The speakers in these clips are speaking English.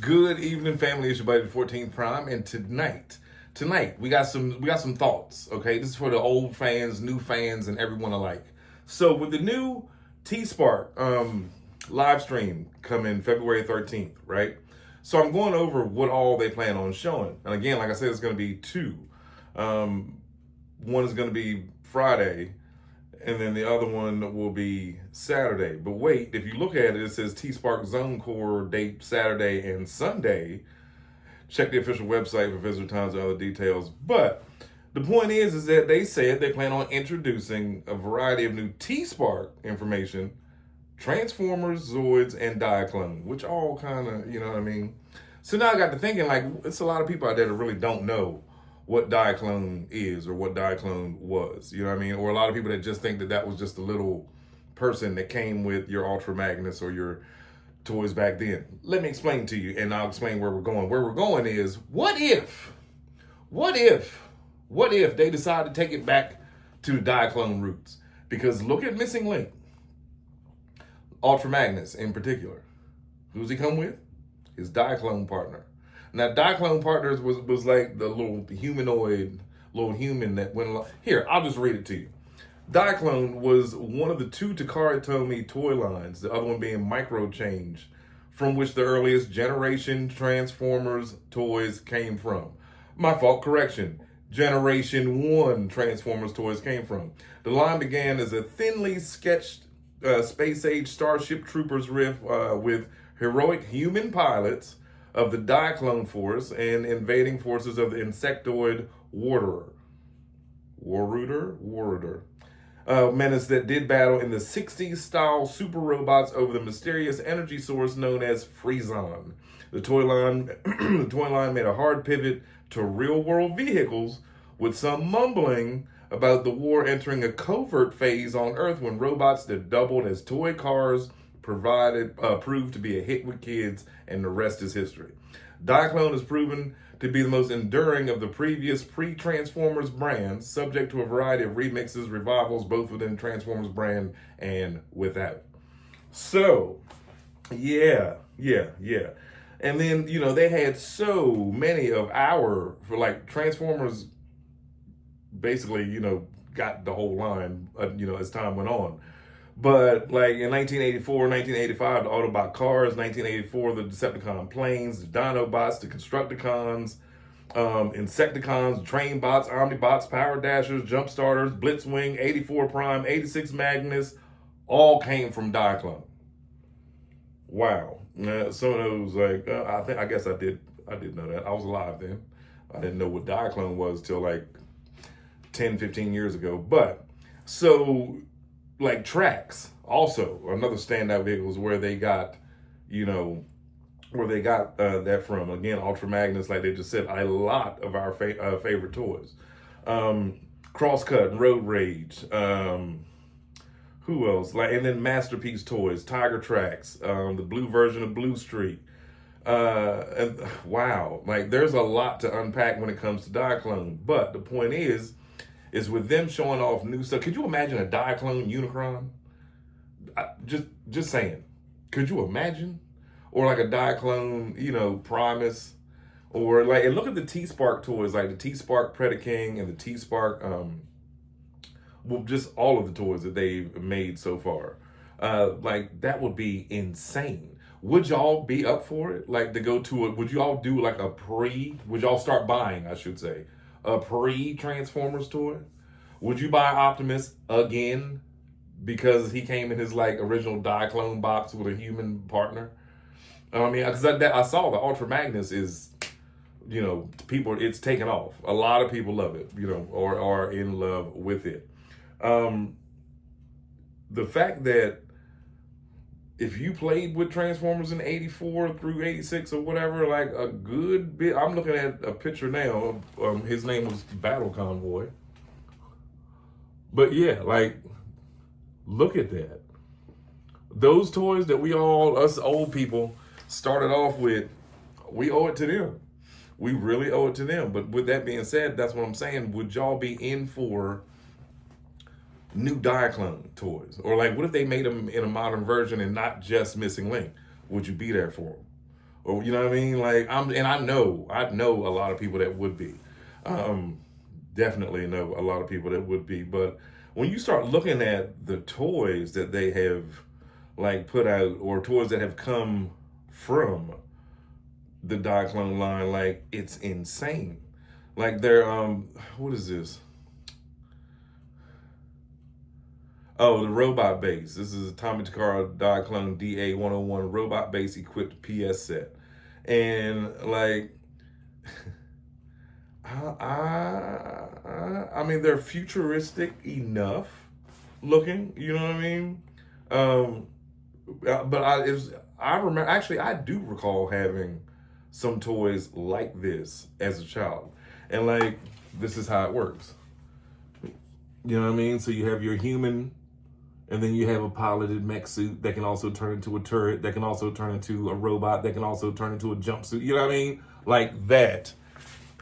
Good evening, family. It's your buddy, the 14th Prime, and tonight we got some thoughts. Okay, this is for the old fans, new fans, and everyone alike. So with the new T Spark live stream coming February 13th, right? So I'm going over what all they plan on showing, and again, like I said, it's going to be two. One is going to be Friday, and then the other one will be Saturday. But wait, if you look at it, it says T Spark Zone Core date Saturday and Sunday. Check the official website for visitor times and other details. But the point is that they said they plan on introducing a variety of new T Spark information, Transformers, Zoids, and Diaclone, which all kind of, you know what I mean? So now I got to thinking, like, it's a lot of people out there that really don't know what Diaclone is or what Diaclone was, you know what I mean? Or a lot of people that just think that that was just a little person that came with your Ultra Magnus or your toys back then. Let me explain to you, and I'll explain where we're going. Where we're going is, what if they decide to take it back to the Diaclone roots? Because look at Missing Link, Ultra Magnus in particular. Who's he come with? His Diaclone partner. Now, Diaclone Partners was like the little humanoid, little human that went along. Here, I'll just read it to you. Diaclone was one of the two Takara Tomy toy lines, the other one being Micro Change, from which the earliest generation Transformers toys came from. My fault, correction. Generation 1 Transformers toys came from. The line began as a thinly sketched space-age Starship Troopers riff with heroic human pilots of the Diaclone Force and invading forces of the insectoid Warder. Menace that did battle in the 60s style super robots over the mysterious energy source known as Freezon. The toy line made a hard pivot to real world vehicles, with some mumbling about the war entering a covert phase on Earth when robots that doubled as toy cars proved to be a hit with kids, and the rest is history. Diaclone has proven to be the most enduring of the previous pre-Transformers brands, subject to a variety of remixes, revivals, both within Transformers brand and without. So, yeah. And then, they had so many of Transformers basically, got the whole line, as time went on. But like in 1984, 1985, the Autobot cars, 1984, the Decepticon planes, the Dinobots, the Constructicons, Insecticons, Train Bots, Omnibots, Power Dashers, Jump Starters, Blitzwing, 84 Prime, 86 Magnus, all came from Diaclone. Wow. Some of those, I guess I did know that. I was alive then. I didn't know what Diaclone was till like 10, 15 years ago. But so, like Trax, also another standout vehicle is where they got, that from. Again, Ultra Magnus, like they just said, a lot of our favorite toys. Crosscut, Road Rage. Who else? And then Masterpiece Toys, Tiger Trax, the blue version of Blue Street. And wow, there's a lot to unpack when it comes to Diaclone. But the point is with them showing off new stuff. Could you imagine a Diaclone Unicron? Just saying. Could you imagine? Or like a Diaclone, Primus. Or and look at the T-Spark toys, like the T-Spark Predaking and the T-Spark, just all of the toys that they've made so far. That would be insane. Would y'all be up for it? To go to it, would y'all do would y'all start buying, I should say, a pre-Transformers toy? Would you buy Optimus again because he came in his original Diaclone box with a human partner? I mean, because I saw the Ultra Magnus is, it's taken off. A lot of people love it, or are in love with it. The fact that if you played with Transformers in 84 through 86 or whatever, a good bit, I'm looking at a picture now. His name was Battle Convoy. But yeah, look at that. Those toys that us old people, started off with, we owe it to them. We really owe it to them. But with that being said, that's what I'm saying. Would y'all be in for new Diaclone toys? Or what if they made them in a modern version and not just Missing Link? Would you be there for them? Or you know what I mean? Like I know a lot of people that would be. Definitely know a lot of people that would be. But when you start looking at the toys that they have like put out, or toys that have come from the Diaclone line, like it's insane. Like they're what is this? Oh, the robot base. This is a Tommy Takara Diaclone DA101 robot base equipped PS set. And like I mean they're futuristic enough looking, you know what I mean? Um but I remember, actually I do recall having some toys like this as a child. And like this is how it works. You know what I mean? So you have your human, and then you have a piloted mech suit that can also turn into a turret, that can also turn into a robot, that can also turn into a jumpsuit. You know what I mean? Like that,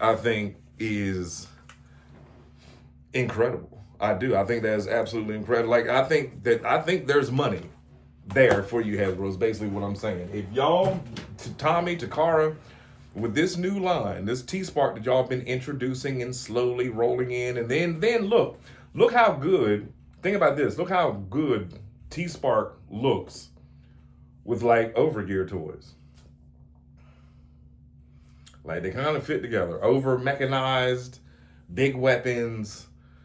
I think, is incredible. I do. I think that is absolutely incredible. Like I think there's money there for you, Hasbro, is basically what I'm saying. If y'all, Tommy, Takara, with this new line, this T-Spark that y'all been introducing and slowly rolling in, and then look how good, think about this, look how good T-Spark looks with like Overgear toys. Like they kind of fit together. Over mechanized, big weapons.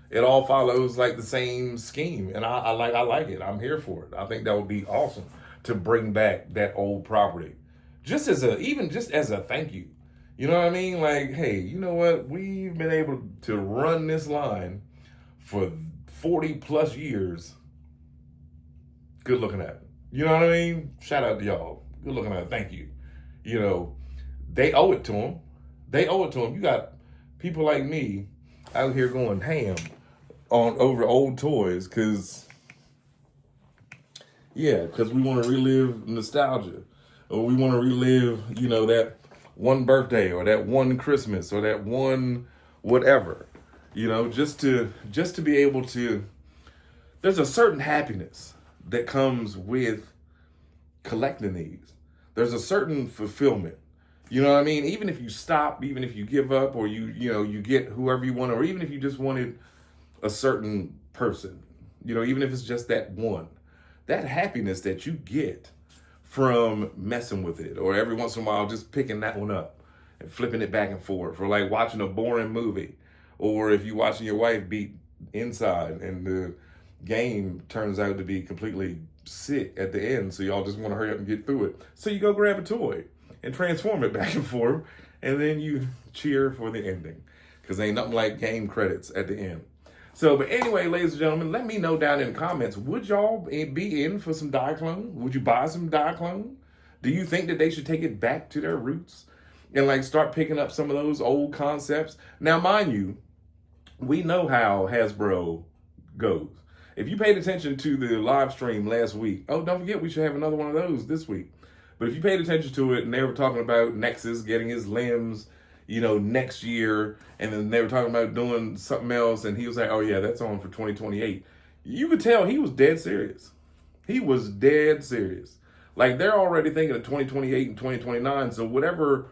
It all follows like the same scheme, and I like it. I'm here for it. I think that would be awesome to bring back that old property, just as a thank you. You know what I mean? Like, hey, you know what? We've been able to run this line for 40 plus years. Good looking at it. You know what I mean? Shout out to y'all. Good looking at it. Thank you. You know, they owe it to them. They owe it to them. You got people like me out here going ham on over old toys because we want to relive nostalgia, or we want to relive, you know, that one birthday or that one Christmas or that one whatever, you know, just to be able to. There's a certain happiness that comes with collecting these. There's a certain fulfillment. You know what I mean? Even if you stop, even if you give up, or you get whoever you want, or even if you just wanted a certain person, you know, even if it's just that one, that happiness that you get from messing with it, or every once in a while just picking that one up and flipping it back and forth, or like watching a boring movie, or if you're watching your wife beat inside and the game turns out to be completely sick at the end, so y'all just want to hurry up and get through it. So you go grab a toy and transform it back and forth, and then you cheer for the ending, because ain't nothing like game credits at the end. So, but anyway, ladies and gentlemen, let me know down in the comments, would y'all be in for some Diaclone? Would you buy some Diaclone? Do you think that they should take it back to their roots and like start picking up some of those old concepts? Now, mind you, we know how Hasbro goes. If you paid attention to the live stream last week, oh, don't forget we should have another one of those this week. But if you paid attention to it, and they were talking about Nexus getting his limbs, you know, next year, and then they were talking about doing something else, and he was like, oh yeah, that's on for 2028. You could tell he was dead serious. He was dead serious. Like, they're already thinking of 2028 and 2029, so whatever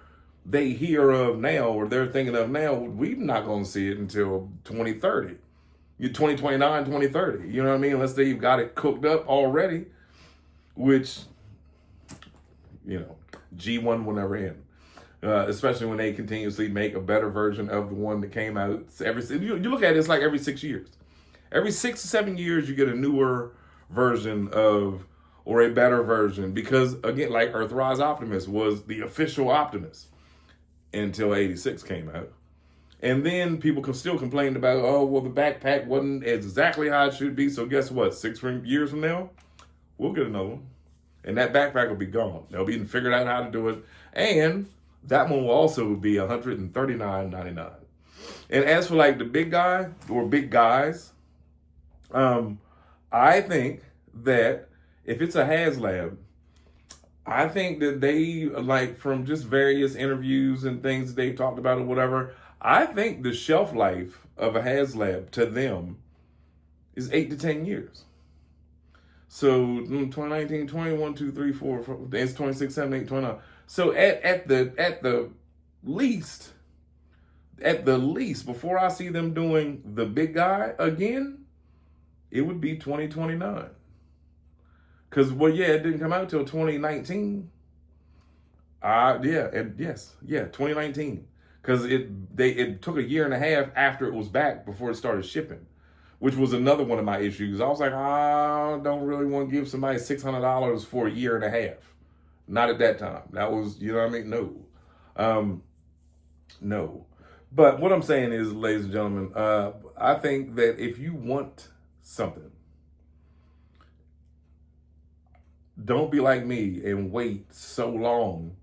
they hear of now, or they're thinking of now, we're not going to see it until 2030. 2029, 2030. You know what I mean? Unless they've got it cooked up already, which, you know, G1 will never end. Especially when they continuously make a better version of the one that came out you look at it, it's like every 6 years. Every 6 to 7 years, you get a newer version of, or a better version, because again, like Earthrise Optimus was the official Optimus until 86 came out. And then people still complained about, oh, well, the backpack wasn't exactly how it should be. So guess what? 6 years from now, we'll get another one. And that backpack will be gone. They'll be figured out how to do it. And that one will also be $139.99. And as for like the big guy or big guys, I think that if it's a HasLab, I think that they, like, from just various interviews and things that they've talked about or whatever, I think the shelf life of a HasLab to them is 8 to 10 years. So 2019, 21, 2, 3, 4, it's 26, 7, 8, 29. So at the least, before I see them doing the big guy again, it would be 2029. Because, well, yeah, it didn't come out till 2019. Yes, 2019. Because it took a year and a half after it was back before it started shipping, which was another one of my issues. I was like, I don't really want to give somebody $600 for a year and a half. Not at that time. That was, you know what I mean? No. No. But what I'm saying is, ladies and gentlemen, I think that if you want something, don't be like me and wait so long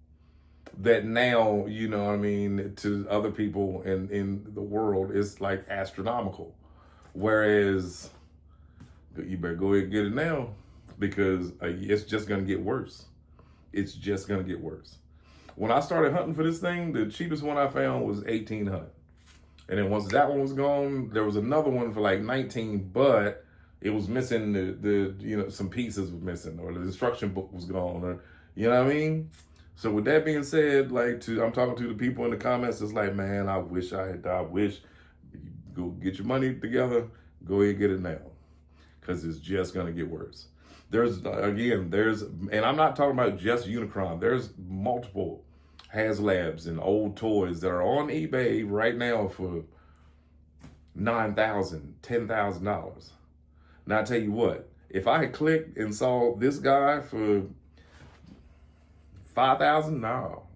that now, you know what I mean, to other people in the world, it's like astronomical. Whereas you better go ahead and get it now, because it's just going to get worse. It's just going to get worse. When I started hunting for this thing, the cheapest one I found was $1,800. And then once that one was gone, there was another one for like $19, but it was missing the you know, some pieces were missing, or the instruction book was gone, or, you know what I mean? So with that being said, like, I'm talking to the people in the comments, it's like, man, I wish go get your money together, go ahead and get it now, because it's just going to get worse. And I'm not talking about just Unicron. There's multiple HasLabs and old toys that are on eBay right now for $9,000, $10,000. Now I tell you what, if I had clicked and saw this guy for $5,000, no.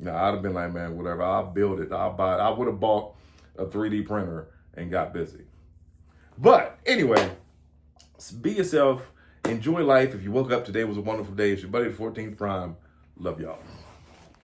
No, I'd have been like, man, whatever, I'll build it, I'll buy it. I would have bought a 3D printer and got busy. But anyway, be yourself, enjoy life. If you woke up today was a wonderful day, it's your buddy, the 14th Prime. Love y'all.